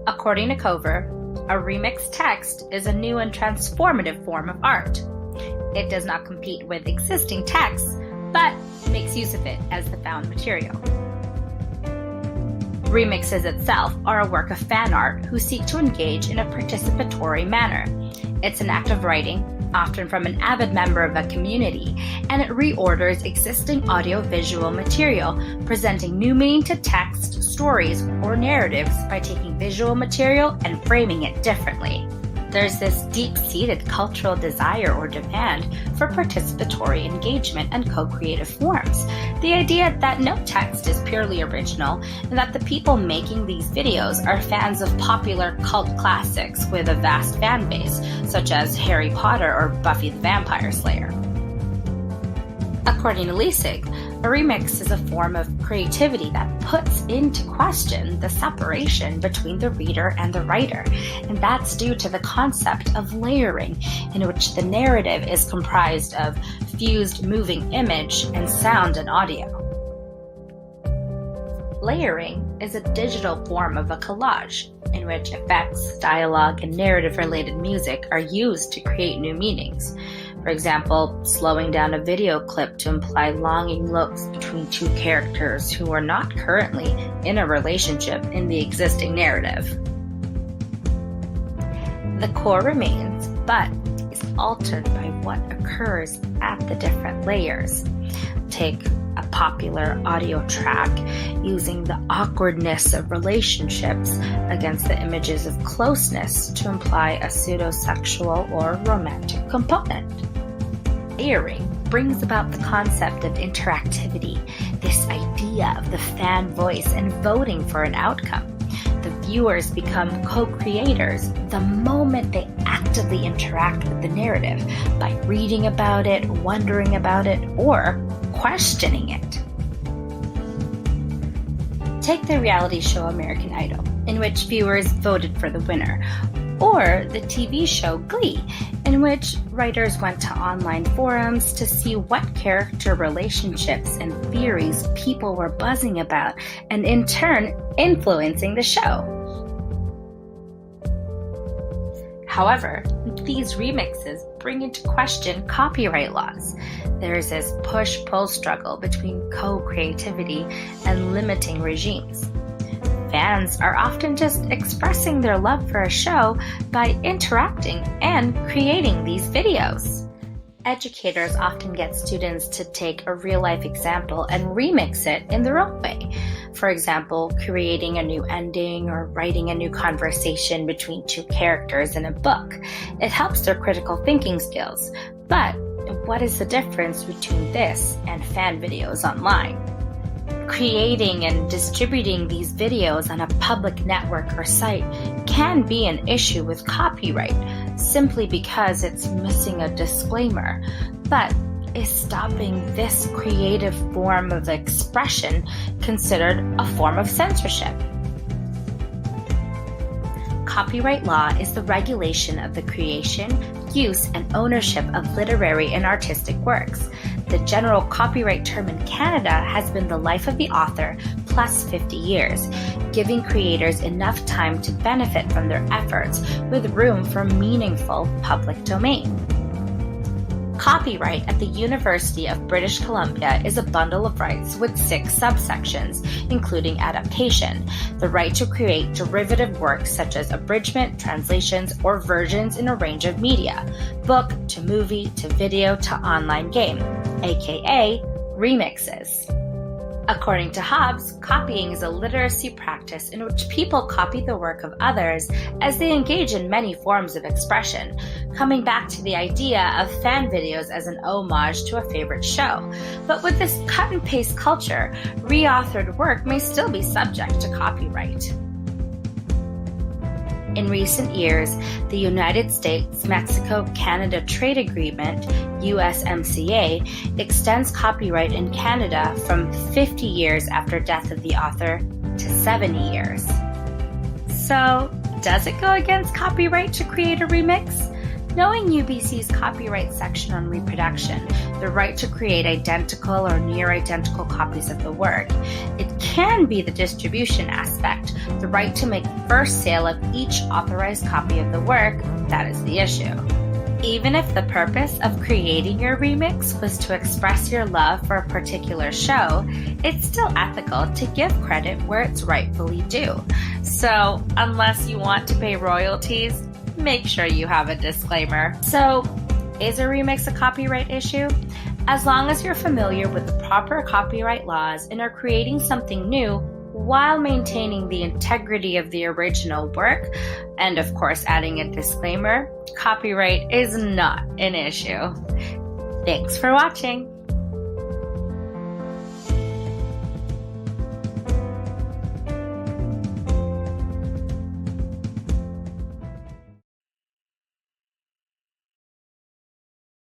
According to Cover, a remixed text is a new and transformative form of art. It does not compete with existing texts, but makes use of it as the found material. Remixes itself are a work of fan art who seek to engage in a participatory manner. It's an act of writing, often from an avid member of a community, and it reorders existing audio-visual material, presenting new meaning to text, stories, or narratives by taking visual material and framing it differently. There's this deep-seated cultural desire or demand for participatory engagement and co-creative forms. The idea that no text is purely original and that the people making these videos are fans of popular cult classics with a vast fan base, such as Harry Potter or Buffy the Vampire Slayer. According to ETEC, a remix is a form of creativity that puts into question the separation between the reader and the writer, and that's due to the concept of layering, in which the narrative is comprised of fused moving image and sound and audio. Layering is a digital form of a collage, in which effects, dialogue, and narrative-related music are used to create new meanings. For example, slowing down a video clip to imply longing looks between two characters who are not currently in a relationship in the existing narrative. The core remains, but is altered by what occurs at the different layers. Take a popular audio track using the awkwardness of relationships against the images of closeness to imply a pseudo-sexual or romantic component. Layering brings about the concept of interactivity, this idea of the fan voice and voting for an outcome. The viewers become co-creators the moment they actively interact with the narrative by reading about it, wondering about it, or questioning it. Take the reality show American Idol, in which viewers voted for the winner, or the TV show Glee, in which writers went to online forums to see what character relationships and theories people were buzzing about, and in turn influencing the show. However, these remixes bring into question copyright laws. There's this push-pull struggle between co-creativity and limiting regimes. Fans are often just expressing their love for a show by interacting and creating these videos. Educators often get students to take a real-life example and remix it in their own way. For example, creating a new ending or writing a new conversation between two characters in a book. It helps their critical thinking skills. But what is the difference between this and fan videos online? Creating and distributing these videos on a public network or site can be an issue with copyright, simply because it's missing a disclaimer. But is stopping this creative form of expression considered a form of censorship? Copyright law is the regulation of the creation, use, and ownership of literary and artistic works. The general copyright term in Canada has been the life of the author plus 50 years, giving creators enough time to benefit from their efforts with room for meaningful public domain. Copyright at the University of British Columbia is a bundle of rights with 6 subsections, including adaptation, the right to create derivative works such as abridgment, translations, or versions in a range of media, book to movie to video to online game, aka remixes. According to Hobbes, copying is a literacy practice in which people copy the work of others as they engage in many forms of expression, coming back to the idea of fan videos as an homage to a favorite show. But with this cut-and-paste culture, reauthored work may still be subject to copyright. In recent years, the United States-Mexico-Canada Trade Agreement, USMCA, extends copyright in Canada from 50 years after death of the author to 70 years. So, does it go against copyright to create a remix? Knowing UBC's copyright section on reproduction, the right to create identical or near identical copies of the work, it can be the distribution aspect, the right to make first sale of each authorized copy of the work, that is the issue. Even if the purpose of creating your remix was to express your love for a particular show, it's still ethical to give credit where it's rightfully due. So, unless you want to pay royalties, make sure you have a disclaimer. So, is a remix a copyright issue? As long as you're familiar with the proper copyright laws and are creating something new while maintaining the integrity of the original work, and of course adding a disclaimer, copyright is not an issue. Thanks for watching.